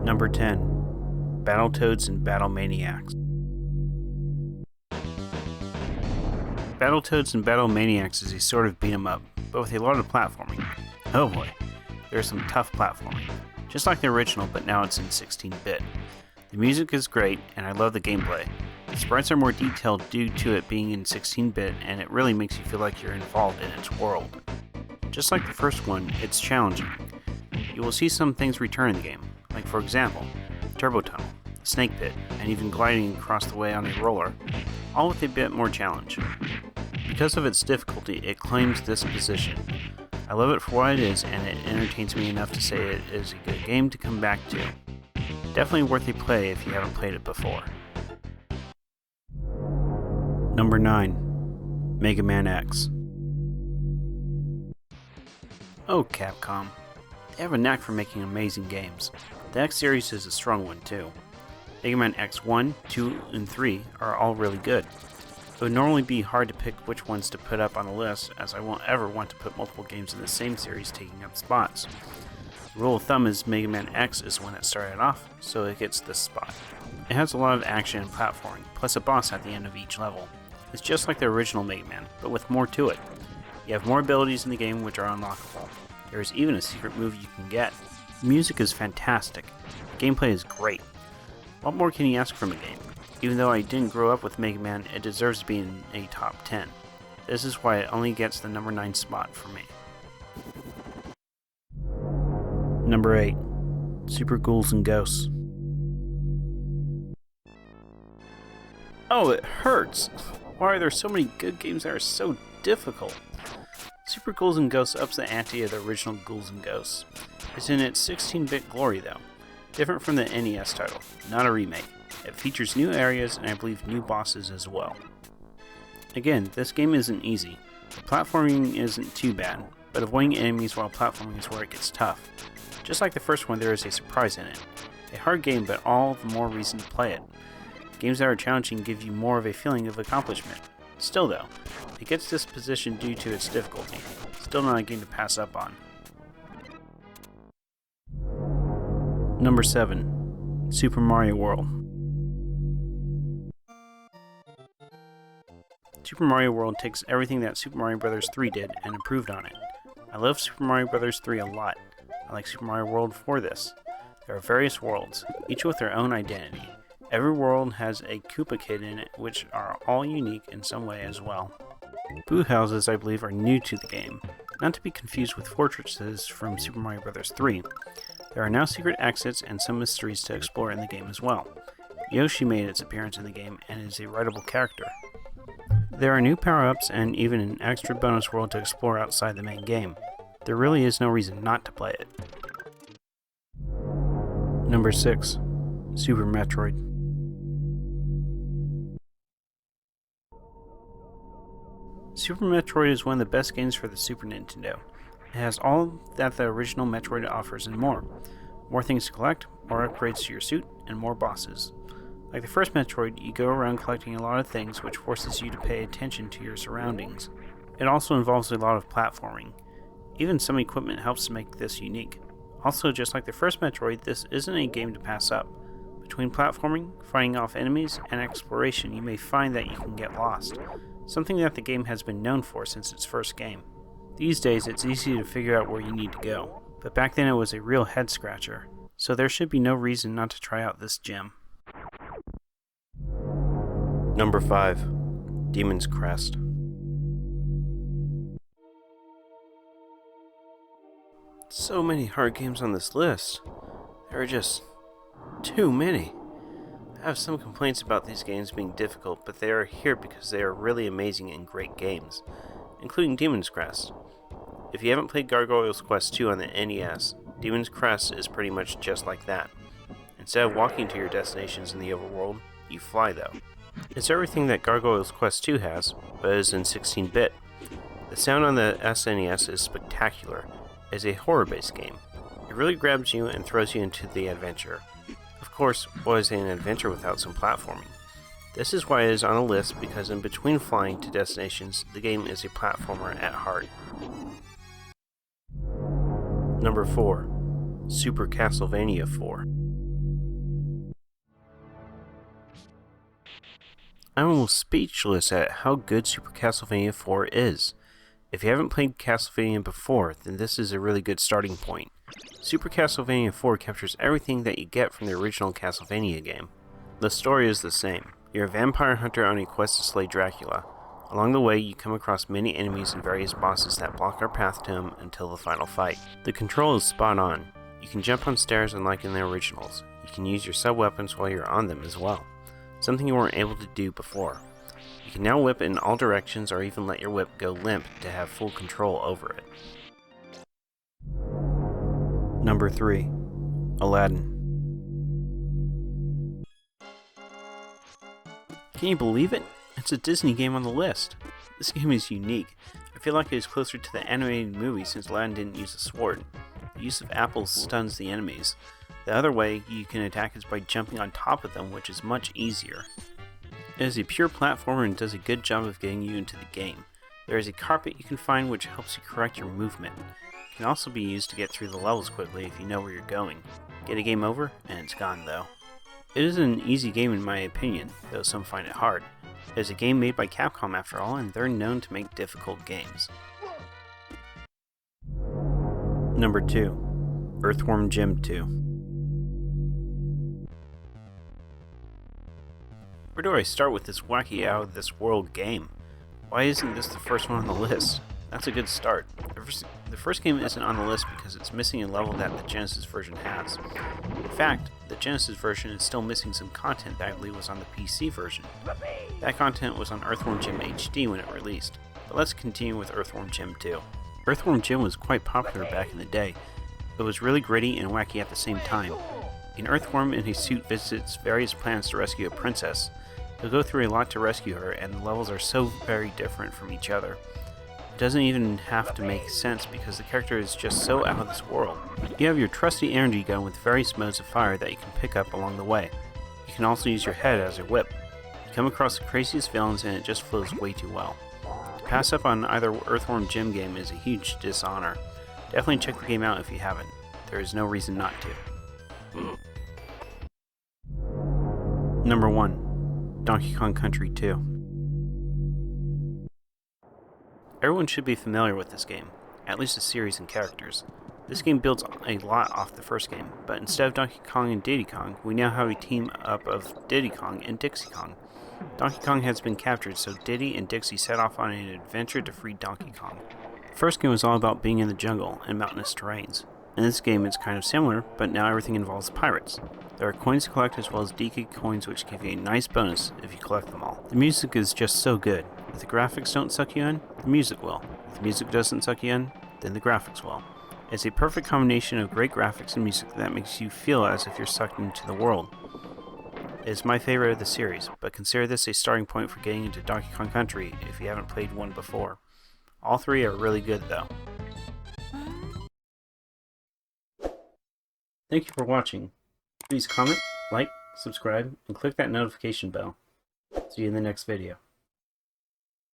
Number 10. Battletoads and Battlemaniacs. Battletoads and Battlemaniacs is a sort of beat-em-up, but with a lot of platforming. Oh boy, there's some tough platforming. Just like the original, but now it's in 16-bit. The music is great, and I love the gameplay. The sprites are more detailed due to it being in 16-bit, and it really makes you feel like you're involved in its world. Just like the first one, it's challenging. You will see some things return in the game, like for example, Turbo Tunnel, the Snake Pit, and even gliding across the way on a roller, all with a bit more challenge. Because of its difficulty, it claims this position. I love it for what it is, and it entertains me enough to say it is a good game to come back to. Definitely worth a play if you haven't played it before. Number 9. Mega Man X. Oh, Capcom. They have a knack for making amazing games. The X series is a strong one too. Mega Man X1, 2, and 3 are all really good. It would normally be hard to pick which ones to put up on the list, as I won't ever want to put multiple games in the same series taking up spots. The rule of thumb is Mega Man X is when it started off, so it gets this spot. It has a lot of action and platforming, plus a boss at the end of each level. It's just like the original Mega Man, but with more to it. You have more abilities in the game which are unlockable. There is even a secret move you can get. The music is fantastic. The gameplay is great. What more can you ask from a game? Even though I didn't grow up with Mega Man, it deserves to be in a top 10. This is why it only gets the number 9 spot for me. Number 8. Super Ghouls and Ghosts. Oh, it hurts! Why are there so many good games that are so difficult? Super Ghouls and Ghosts ups the ante of the original Ghouls and Ghosts. It's in its 16-bit glory though. Different from the NES title, not a remake. It features new areas and I believe new bosses as well. Again, this game isn't easy. Platforming isn't too bad, but avoiding enemies while platforming is where it gets tough. Just like the first one, there is a surprise in it. A hard game, but all the more reason to play it. Games that are challenging give you more of a feeling of accomplishment. Still though, it gets this position due to its difficulty. Still not a game to pass up on. Number 7. Super Mario World. Super Mario World takes everything that Super Mario Bros. 3 did and improved on it. I love Super Mario Bros. 3 a lot. I like Super Mario World for this. There are various worlds, each with their own identity. Every world has a Koopa Kid in it, which are all unique in some way as well. Boo houses, I believe, are new to the game, not to be confused with fortresses from Super Mario Bros. 3. There are now secret exits and some mysteries to explore in the game as well. Yoshi made its appearance in the game and is a writable character. There are new power-ups and even an extra bonus world to explore outside the main game. There really is no reason not to play it. Number 6. Super Metroid. Super Metroid is one of the best games for the Super Nintendo. It has all that the original Metroid offers and more. More things to collect, more upgrades to your suit, and more bosses. Like the first Metroid, you go around collecting a lot of things which forces you to pay attention to your surroundings. It also involves a lot of platforming. Even some equipment helps to make this unique. Also, just like the first Metroid, this isn't a game to pass up. Between platforming, fighting off enemies, and exploration, you may find that you can get lost. Something that the game has been known for since its first game. These days, it's easy to figure out where you need to go, but back then it was a real head-scratcher, so there should be no reason not to try out this gem. Number 5. Demon's Crest. So many hard games on this list. There are just too many. I have some complaints about these games being difficult, but they are here because they are really amazing and great games, including Demon's Crest. If you haven't played Gargoyle's Quest 2 on the NES, Demon's Crest is pretty much just like that. Instead of walking to your destinations in the overworld, you fly though. It's everything that Gargoyle's Quest 2 has, but it is in 16-bit. The sound on the SNES is spectacular. It is a horror-based game. It really grabs you and throws you into the adventure. Of course, what is an adventure without some platforming? This is why it is on a list, because in between flying to destinations, the game is a platformer at heart. Number 4. Super Castlevania IV. I'm almost speechless at how good Super Castlevania IV is. If you haven't played Castlevania before, then this is a really good starting point. Super Castlevania IV captures everything that you get from the original Castlevania game. The story is the same. You're a vampire hunter on a quest to slay Dracula. Along the way, you come across many enemies and various bosses that block our path to him until the final fight. The control is spot on. You can jump on stairs unlike in the originals. You can use your sub-weapons while you're on them as well, something you weren't able to do before. You can now whip in all directions or even let your whip go limp to have full control over it. Number 3. Aladdin. Can you believe it? It's a Disney game on the list. This game is unique. I feel like it is closer to the animated movie since Aladdin didn't use a sword. The use of apples stuns the enemies. The other way you can attack is by jumping on top of them, which is much easier. It is a pure platformer and does a good job of getting you into the game. There is a carpet you can find which helps you correct your movement. It can also be used to get through the levels quickly if you know where you're going. Get a game over, and it's gone though. It is an easy game in my opinion, though some find it hard. It is a game made by Capcom after all, and they're known to make difficult games. Number 2. Earthworm Jim 2. Where do I start with this wacky out-of-this-world game? Why isn't this the first one on the list? That's a good start. The first game isn't on the list because it's missing a level that the Genesis version has. In fact, the Genesis version is still missing some content that I believe was on the PC version. That content was on Earthworm Jim HD when it released. But let's continue with Earthworm Jim 2. Earthworm Jim was quite popular back in the day. It was really gritty and wacky at the same time. An Earthworm in his suit visits various planets to rescue a princess. He'll go through a lot to rescue her, and the levels are so very different from each other. It doesn't even have to make sense because the character is just so out of this world. You have your trusty energy gun with various modes of fire that you can pick up along the way. You can also use your head as a whip. You come across the craziest villains and it just flows way too well. To pass up on either Earthworm Jim game is a huge dishonor. Definitely check the game out if you haven't. There is no reason not to. Number 1. Donkey Kong Country 2. Everyone should be familiar with this game, at least the series and characters. This game builds a lot off the first game, but instead of Donkey Kong and Diddy Kong, we now have a team up of Diddy Kong and Dixie Kong. Donkey Kong has been captured, so Diddy and Dixie set off on an adventure to free Donkey Kong. The first game was all about being in the jungle and mountainous terrains. In this game it's kind of similar, but now everything involves pirates. There are coins to collect as well as DK coins which give you a nice bonus if you collect them all. The music is just so good. If the graphics don't suck you in, the music will. If the music doesn't suck you in, then the graphics will. It's a perfect combination of great graphics and music that makes you feel as if you're sucked into the world. It is my favorite of the series, but consider this a starting point for getting into Donkey Kong Country if you haven't played one before. All three are really good though. Thank you for watching. Please comment, like, subscribe, and click that notification bell. See you in the next video.